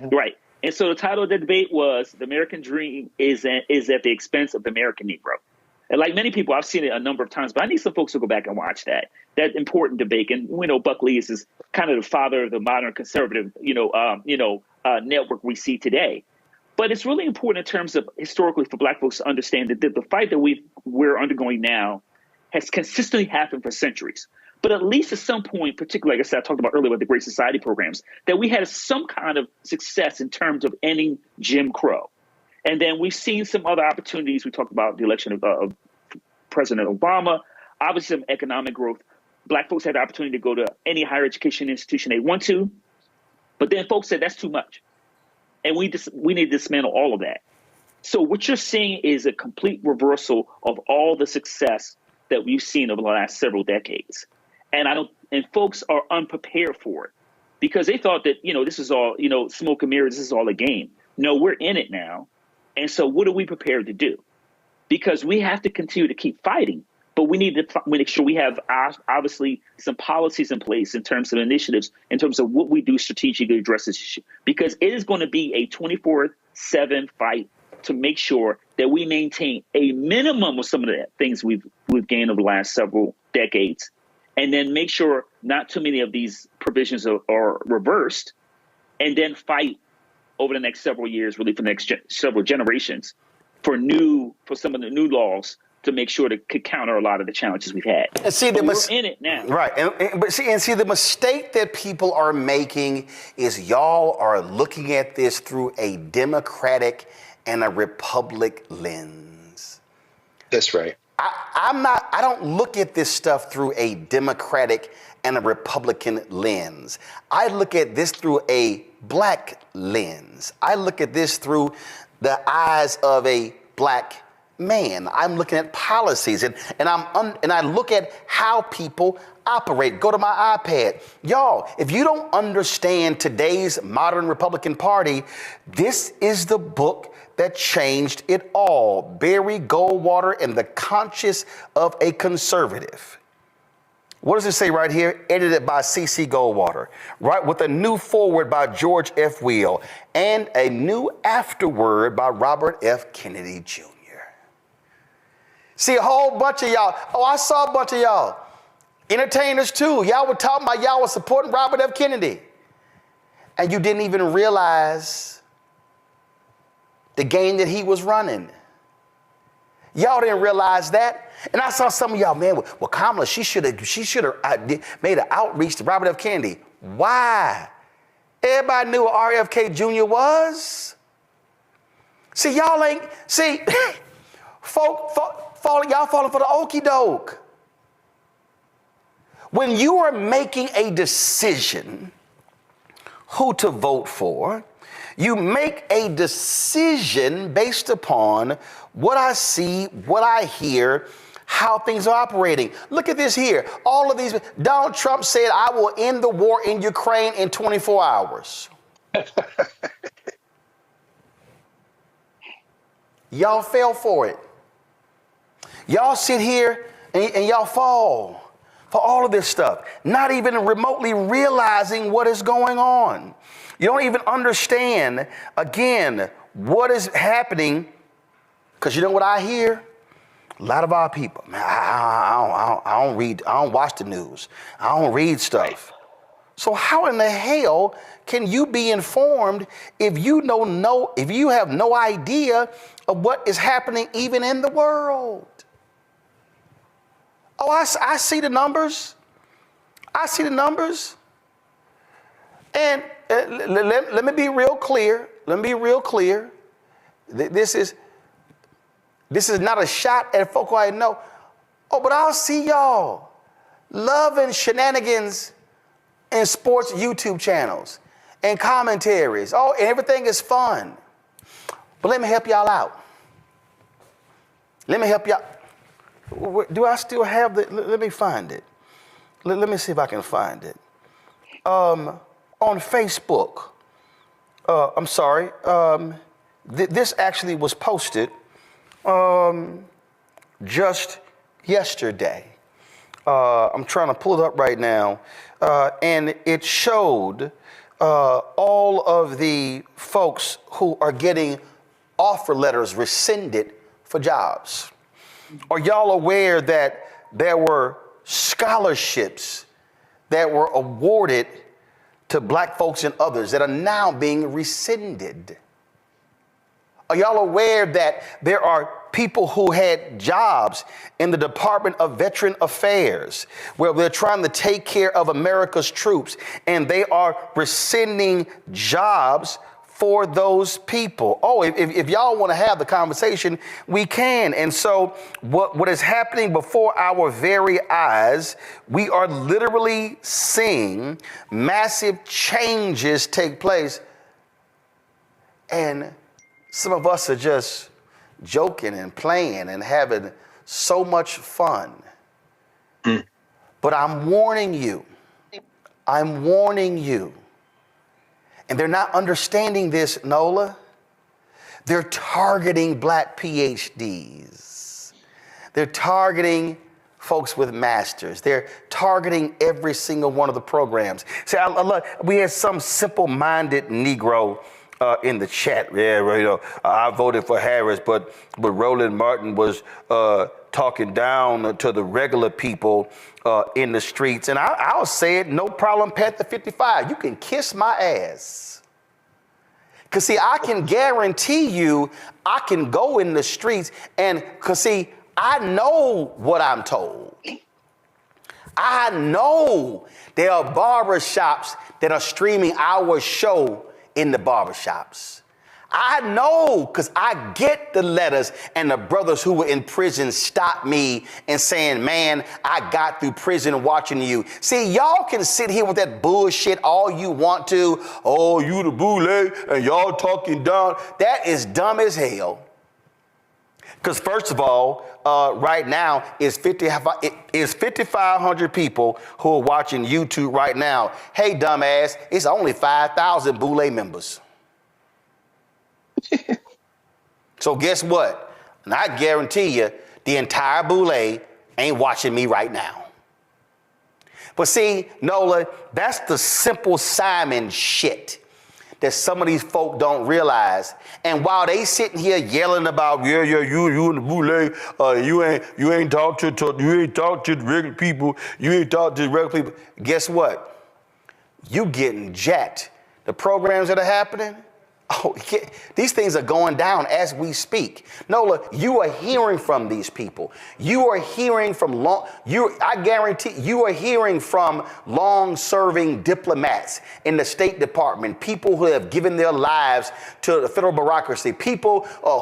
Right. And so the title of the debate was "The American Dream is at the Expense of the American Negro." And like many people, I've seen it a number of times, but I need some folks to go back and watch that important debate. And we know Buckley is kind of the father of the modern conservative, network we see today. But it's really important in terms of historically for black folks to understand that the fight that we're undergoing now has consistently happened for centuries. But at least at some point, particularly, like I said, I talked about earlier with the Great Society programs, that we had some kind of success in terms of ending Jim Crow. And then we've seen some other opportunities. We talked about the election of President Obama, obviously some economic growth. Black folks had the opportunity to go to any higher education institution they want to. But then folks said that's too much. And we need to dismantle all of that. So what you're seeing is a complete reversal of all the success that we've seen over the last several decades. And folks are unprepared for it because they thought that, this is all, smoke and mirrors, this is all a game. No, we're in it now. And so what are we prepared to do? Because we have to continue to keep fighting, but we need to make sure we have obviously some policies in place in terms of initiatives, in terms of what we do strategically to address this issue. Because it is going to be a 24/7 fight to make sure that we maintain a minimum of some of the things we've gained over the last several decades, and then make sure not too many of these provisions are reversed, and then fight over the next several years, really for the next several generations, for some of the new laws to make sure to counter a lot of the challenges we've had. And see, we're in it now. Right. But the mistake that people are making is y'all are looking at this through a Democratic and a Republic lens. That's right. I don't look at this stuff through a Democratic and a Republican lens. I look at this through a black lens. I look at this through the eyes of a black man. I'm looking at policies and I look at how people operate. Go to my iPad. Y'all, if you don't understand today's modern Republican Party, this is the book that changed it all. Barry Goldwater and the Conscience of a Conservative. What does it say right here? Edited by C.C. Goldwater, right? With a new foreword by George F. Weil and a new afterword by Robert F. Kennedy Jr. See, a whole bunch of y'all. Oh, I saw a bunch of y'all. Entertainers too. Y'all were talking about y'all were supporting Robert F. Kennedy. And you didn't even realize the game that he was running. Y'all didn't realize that. And I saw some of y'all, man, well, Kamala, she should have made an outreach to Robert F. Kennedy. Why? Everybody knew what RFK Jr. was. See, y'all ain't, see, y'all falling for the okie doke. When you are making a decision who to vote for, you make a decision based upon what I see, what I hear, how things are operating. Look at this here. All of these. Donald Trump said, I will end the war in Ukraine in 24 hours. Y'all fell for it. Y'all sit here and y'all fall for all of this stuff, not even remotely realizing what is going on. You don't even understand, again, what is happening, because you know what I hear? A lot of our people, man, I don't read, I don't watch the news. I don't read stuff. So how in the hell can you be informed if you if you have no idea of what is happening even in the world? Oh, I see the numbers. I see the numbers. And let me be real clear. Let me be real clear. This is not a shot at folk I know. Oh, but I'll see y'all loving shenanigans in sports YouTube channels and commentaries. Oh, and everything is fun. But let me help y'all out. Let me help y'all. Do I still have the, let me find it. Let me see if I can find it. On Facebook, I'm sorry, this actually was posted just yesterday. I'm trying to pull it up right now. And it showed all of the folks who are getting offer letters rescinded for jobs. Are y'all aware that there were scholarships that were awarded to black folks and others that are now being rescinded? Are y'all aware that there are people who had jobs in the Department of Veteran Affairs where they're trying to take care of America's troops, and they are rescinding jobs for those people? Oh, if y'all want to have the conversation, we can. And so what is happening before our very eyes, we are literally seeing massive changes take place. And some of us are just joking and playing and having so much fun. But I'm warning you, and they're not understanding this, Nola. They're targeting black PhDs. They're targeting folks with masters. They're targeting every single one of the programs. See, we had some simple-minded Negro in the chat. Yeah, you know, I voted for Harris, but Roland Martin was talking down to the regular people in the streets. And I'll say it, no problem, Panther 55. You can kiss my ass. Because, see, I can guarantee you I can go in the streets and, because, see, I know what I'm told. I know there are barbershops that are streaming our show in the barbershops. I know because I get the letters, and the brothers who were in prison stopped me and saying, man, I got through prison watching you. See, y'all can sit here with that bullshit all you want to. Oh, you the boule, and y'all talking down. That is dumb as hell. Because first of all, right now is 5,500 people who are watching YouTube right now. Hey, dumbass, it's only 5,000 Boule members. So guess what? And I guarantee you, the entire Boule ain't watching me right now. But see, Nola, that's the Simple Simon shit that some of these folk don't realize. And while they sitting here yelling about, you in the Boule, you ain't talk to the regular people, guess what? You getting jacked. The programs that are happening, these things are going down as we speak. Nola, you are hearing from these people. You are hearing from I guarantee you are hearing from long-serving diplomats in the State Department, people who have given their lives to the federal bureaucracy, people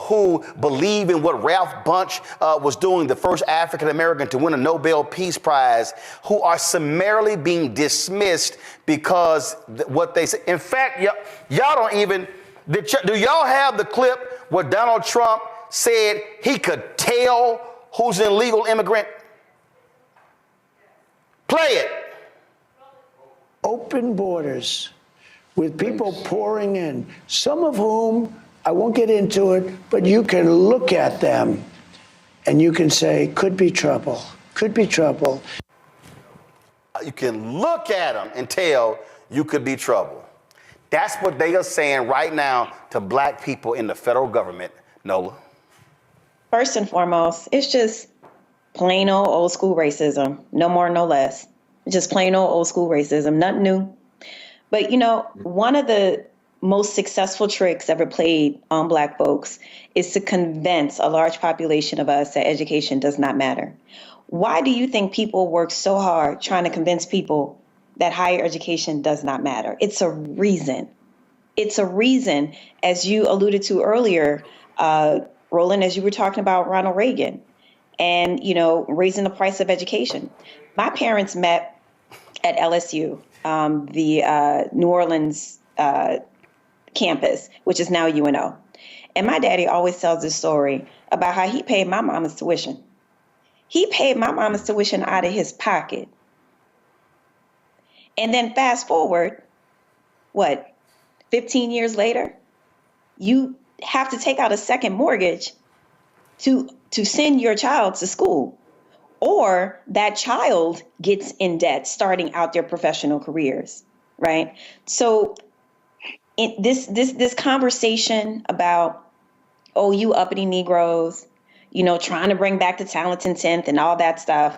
who believe in what Ralph Bunche was doing, the first African-American to win a Nobel Peace Prize, who are summarily being dismissed because what they say. In fact, y'all don't even. Do y'all have the clip where Donald Trump said he could tell who's an illegal immigrant? Play it. Open borders with people pouring in, some of whom, I won't get into it, but you can look at them and you can say, could be trouble, could be trouble. You can look at them and tell you could be trouble. That's what they are saying right now to black people in the federal government, Nola. First and foremost, it's just plain old school racism. No more, no less. Just plain old school racism. Nothing new. But, one of the most successful tricks ever played on Black folks is to convince a large population of us that education does not matter. Why do you think people work so hard trying to convince people that higher education does not matter? It's a reason. It's a reason, as you alluded to earlier, Roland, as you were talking about Ronald Reagan and, raising the price of education. My parents met at LSU, the New Orleans campus, which is now UNO. And my daddy always tells this story about how he paid my mama's tuition. He paid my mama's tuition out of his pocket. And then fast forward, 15 years later, you have to take out a second mortgage to send your child to school, or that child gets in debt starting out their professional careers, right? So this conversation about, you uppity Negroes, trying to bring back the talent and 10th and all that stuff.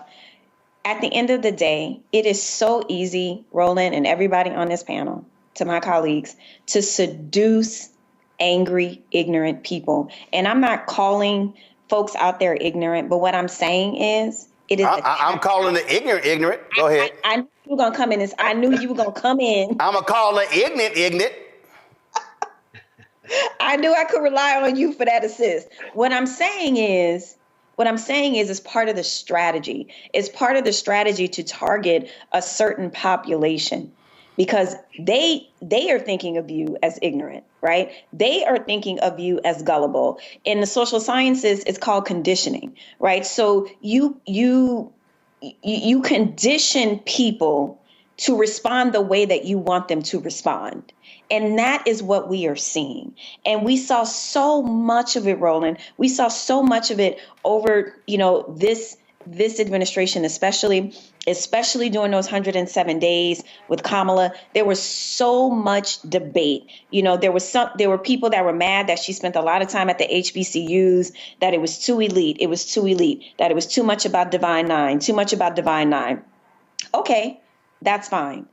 At the end of the day, it is so easy, Roland and everybody on this panel, to my colleagues, to seduce angry, ignorant people. And I'm not calling folks out there ignorant, but what I'm saying is, it is. I'm calling the ignorant. Go ahead. I knew you were gonna come in. I knew you were gonna come in. I'm gonna call the ignorant. I knew I could rely on you for that assist. What I'm saying is it's part of the strategy. It's part of the strategy to target a certain population, because they are thinking of you as ignorant, right? They are thinking of you as gullible. In the social sciences, it's called conditioning, right? So you condition people to respond the way that you want them to respond. And that is what we are seeing. And we saw so much of it, Roland. We saw so much of it over, this administration, especially during those 107 days with Kamala. There was so much debate. There were people that were mad that she spent a lot of time at the HBCUs, that it was too elite. That it was too much about Divine Nine. Okay, that's fine.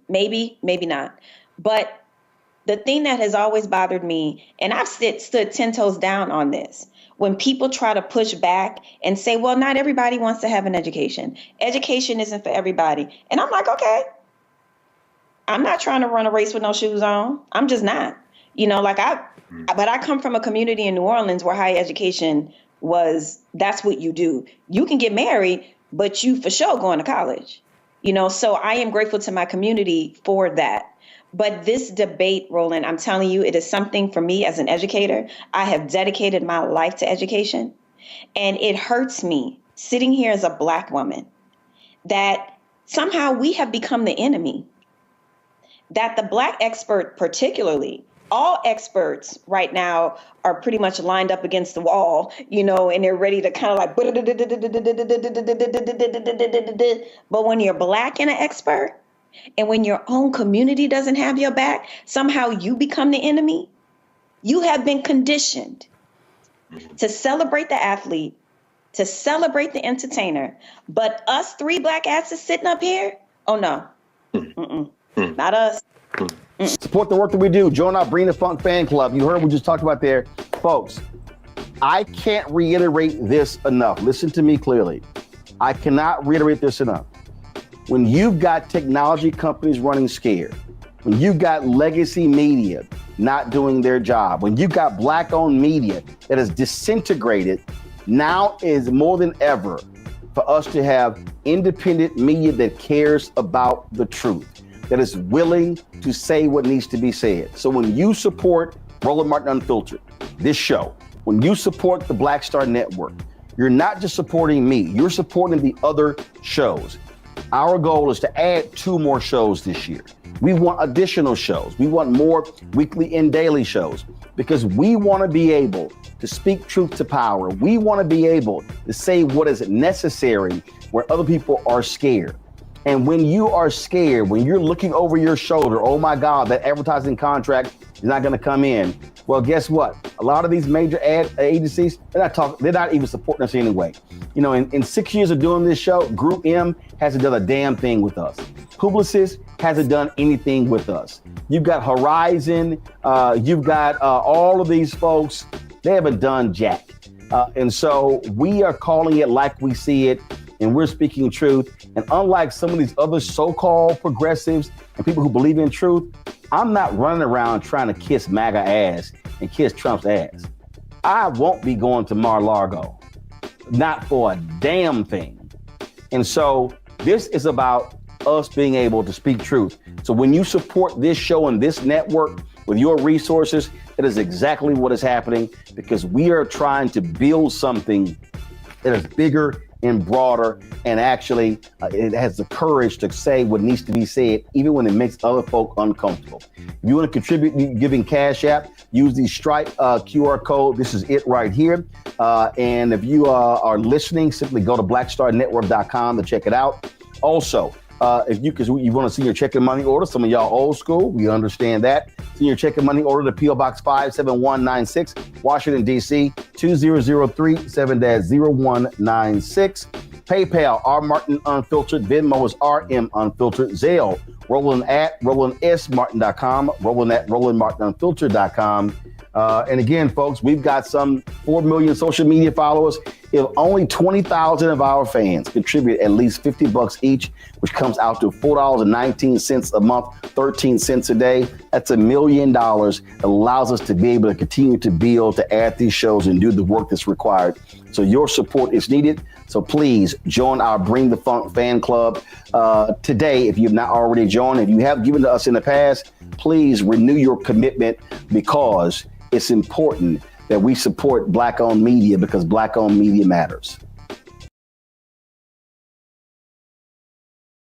Maybe not. But the thing that has always bothered me, and I've stood 10 toes down on this, when people try to push back and say, well, not everybody wants to have an education. Education isn't for everybody. And I'm like, okay, I'm not trying to run a race with no shoes on. I'm just not. But I come from a community in New Orleans where higher education that's what you do. You can get married, but you for sure going to college. So I am grateful to my community for that. But this debate, Roland, I'm telling you, it is something for me as an educator. I have dedicated my life to education. And it hurts me sitting here as a Black woman that somehow we have become the enemy. That the Black expert particularly, all experts right now are pretty much lined up against the wall, and they're ready to kind of like, but when you're Black and an expert, and when your own community doesn't have your back, somehow you become the enemy. You have been conditioned to celebrate the athlete, to celebrate the entertainer. But us three Black asses sitting up here, oh no, not us. Support the work that we do. Join our Bring the Funk fan club. You heard what we just talked about there. Folks, I can't reiterate this enough. Listen to me clearly. I cannot reiterate this enough. When you've got technology companies running scared, when you've got legacy media not doing their job, when you've got Black-owned media that is disintegrated, now is more than ever for us to have independent media that cares about the truth, that is willing to say what needs to be said. So when you support Roland Martin Unfiltered, this show, when you support the Black Star Network, you're not just supporting me, you're supporting the other shows. Our goal is to add 2 more shows this year. We want additional shows. We want more weekly and daily shows because we want to be able to speak truth to power. We want to be able to say what is necessary where other people are scared. And when you are scared, when you're looking over your shoulder, oh my God, that advertising contract is not going to come in. Well, guess what? A lot of these major ad agencies, they're not even supporting us anyway. You know, in 6 years of doing this show, Group M hasn't done a damn thing with us. Publicis hasn't done anything with us. You've got Horizon, you've got all of these folks, they haven't done jack. And so we are calling it like we see it, and we're speaking truth. And unlike some of these other so-called progressives and people who believe in truth, I'm not running around trying to kiss MAGA ass and kiss Trump's ass. I won't be going to Mar-a-Lago, not for a damn thing. And so this is about us being able to speak truth. So when you support this show and this network with your resources, that is exactly what is happening, because we are trying to build something that is bigger and broader, and actually it has the courage to say what needs to be said, even when it makes other folk uncomfortable. If you want to contribute giving Cash App, use the Stripe QR code. This is it right here. And if you are listening, simply go to blackstarnetwork.com to check it out. Also, because you want to see your checking money order, some of y'all old school, we understand that. See your checking money order to P.O. Box 57196, Washington, D.C., 2003 7-0196. PayPal, R. Martin Unfiltered. Venmo is RM Unfiltered. Zelle, RolandSMartin.com, RolandMartinUnfiltered.com. And again, folks, we've got some 4 million social media followers. If only 20,000 of our fans contribute at least $50 each, which comes out to $4.19 a month, 13 cents a day, that's $1 million. It allows us to be able to continue to build, to add these shows and do the work that's required. So your support is needed. So please join our Bring the Funk fan club today. If you've not already joined, if you have given to us in the past, please renew your commitment, because it's important that we support Black-owned media, because Black-owned media matters.